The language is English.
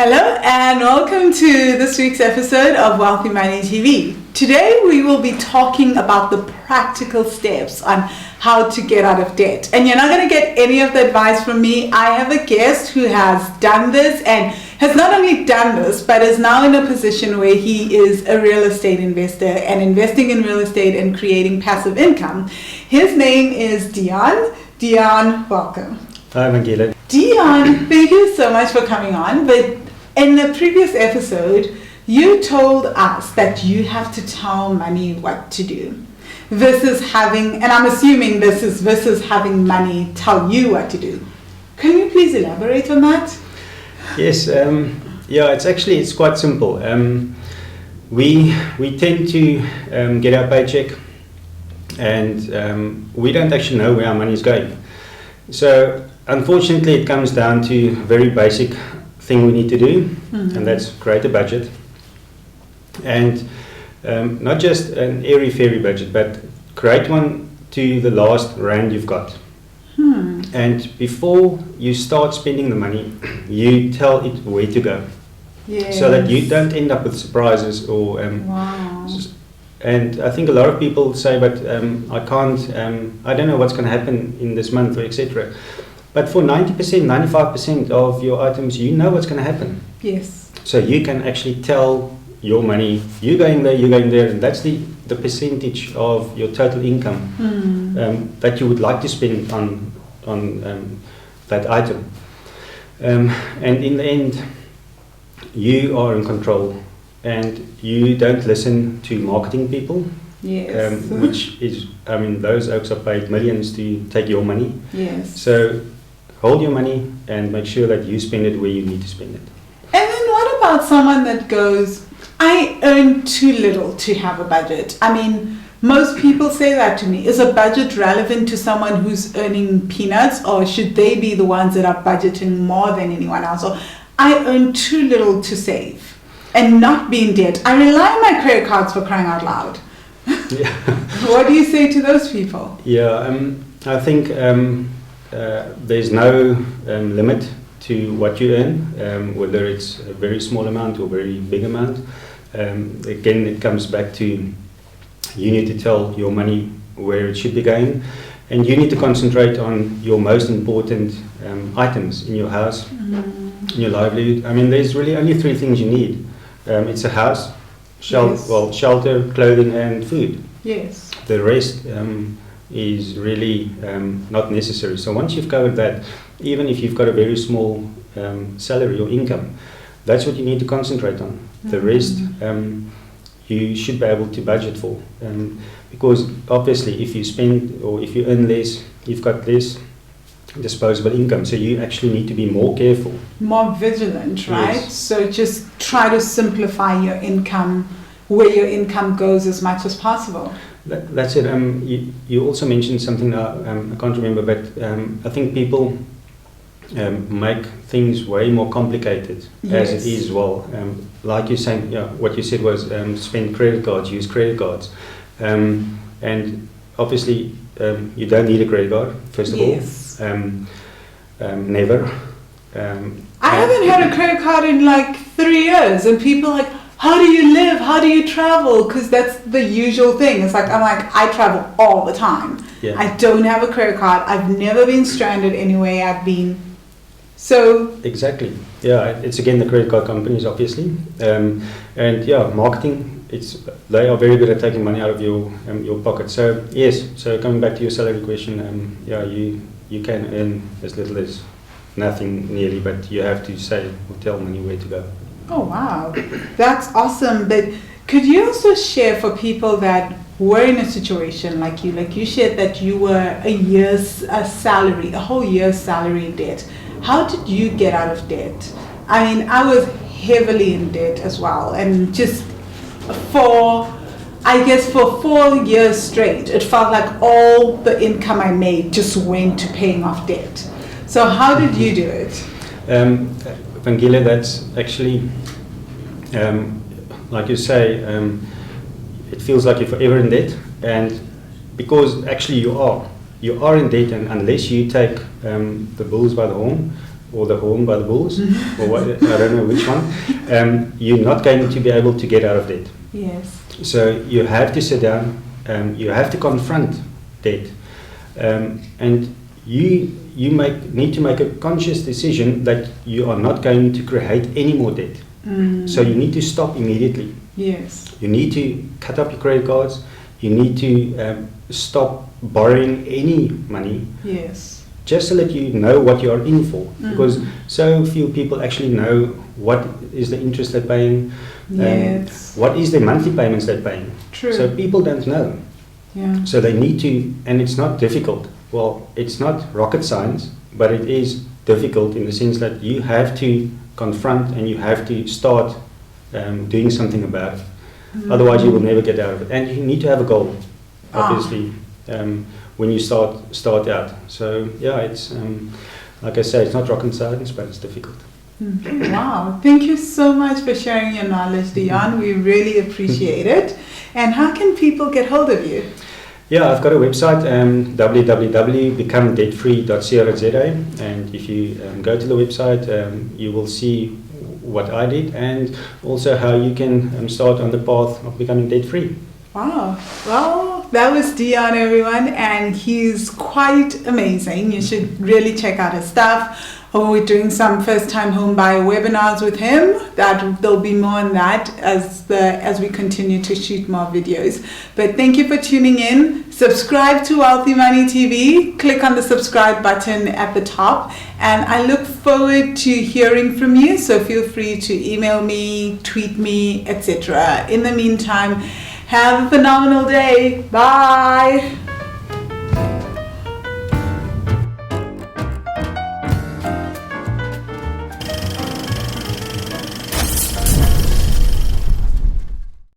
Hello and welcome to this week's episode of Wealthy Money TV. Today we will be talking about the practical steps on how to get out of debt. And you're not going to get any of the advice from me. I have a guest who has done this and has not only done this, but is now in a position where he is a real estate investor and investing in real estate and creating passive income. His name is Deon. Deon, welcome. Hi, Vangile. Deon, thank you so much for coming on. But in the previous episode, you told us that you have to tell money what to do versus having, and I'm assuming this is versus having money tell you what to do. Can you please elaborate on that? Yes, it's quite simple. We tend to get our paycheck and we don't actually know where our money is going. So unfortunately it comes down to a very basic thing we need to do, and that's create a budget. And not just an airy-fairy budget, but create one to the last rand you've got. And before you start spending the money, you tell it where to go. Yes. So that you don't end up with surprises or Wow. and I think a lot of people say, but I can't, I don't know what's going to happen in this month or etc. But for 90%, 95% of your items, you know what's going to happen. Yes. So you can actually tell your money, you're going there, and that's the percentage of your total income that you would like to spend on that item. And in the end, you are in control, and you don't listen to marketing people. Yes. Which is, those oaks are paid millions to take your money. Yes. So hold your money and make sure that you spend it where you need to spend it. And then what about someone that goes, I earn too little to have a budget? I mean, most people say that to me. Is a budget relevant to someone who's earning peanuts, or should they be the ones that are budgeting more than anyone else? Or I earn too little to save and not be in debt. I rely on my credit cards, for crying out loud. Yeah. What do you say to those people? Yeah, I think there's no limit to what you earn, whether it's a very small amount or very big amount. Again, it comes back to you need to tell your money where it should be going, and you need to concentrate on your most important items in your house, in your livelihood. There's really only three things you need. It's a house, shelter, clothing, and food. Yes. The rest is really not necessary. So once you've covered that, even if you've got a very small salary or income, that's what you need to concentrate on. The rest you should be able to budget for, because obviously if you spend or if you earn less, you've got less disposable income, so you actually need to be more careful, more vigilant, right? Yes. So just try to simplify your income, where your income goes, as much as possible. That's it. You also mentioned something that I can't remember, but I think people make things way more complicated. Yes. As it is. Like you're saying, what you said was spend credit cards, use credit cards, and obviously you don't need a credit card, first of Yes. all. Never. I haven't had a credit card in like 3 years, and people are like, how do you live? How do you travel? Because that's the usual thing. I travel all the time. Yeah. I don't have a credit card. I've never been stranded anywhere I've been. So exactly. Yeah, it's again the credit card companies, obviously, and marketing. They are very good at taking money out of your pocket. So yes. So coming back to your salary question, you can earn as little as nothing nearly, but you have to say or tell money where to go. Oh wow, that's awesome. But could you also share for people that were in a situation like you shared that you were a whole year's salary in debt. How did you get out of debt? I was heavily in debt as well, and just for 4 years straight, it felt like all the income I made just went to paying off debt. So how did you do it? Vangile, that's actually, like you say, it feels like you're forever in debt, and because actually you are in debt, and unless you take the bulls by the horn, or the horn by the bulls, or what, I don't know which one, you're not going to be able to get out of debt. Yes. So you have to sit down, you have to confront debt, and you need to make a conscious decision that you are not going to create any more debt. So you need to stop immediately. Yes. You need to cut up your credit cards. You need to stop borrowing any money. Yes. Just so that you know what you are in for, because so few people actually know what is the interest they're paying, Yes. what is the monthly payments they're paying. True. So people don't know. Yeah. So they need to, and it's not difficult. Well, it's not rocket science, but it is difficult in the sense that you have to confront and you have to start doing something about it. Otherwise, you will never get out of it. And you need to have a goal, obviously, when you start out. So yeah, it's like I say, it's not rocket science, but it's difficult. Wow, thank you so much for sharing your knowledge, Deon. We really appreciate it. And how can people get hold of you? Yeah, I've got a website, www.becomedebtfree.co.za, and if you go to the website, you will see what I did and also how you can start on the path of becoming debt-free. Wow. Well, that was Deon, everyone, and he's quite amazing. You should really check out his stuff. We're doing some first-time home buyer webinars with him. There'll be more on that as we continue to shoot more videos. But thank you for tuning in. Subscribe to Wealthy Money TV. Click on the subscribe button at the top, and I look forward to hearing from you. So feel free to email me, tweet me, etc. In the meantime, have a phenomenal day. Bye.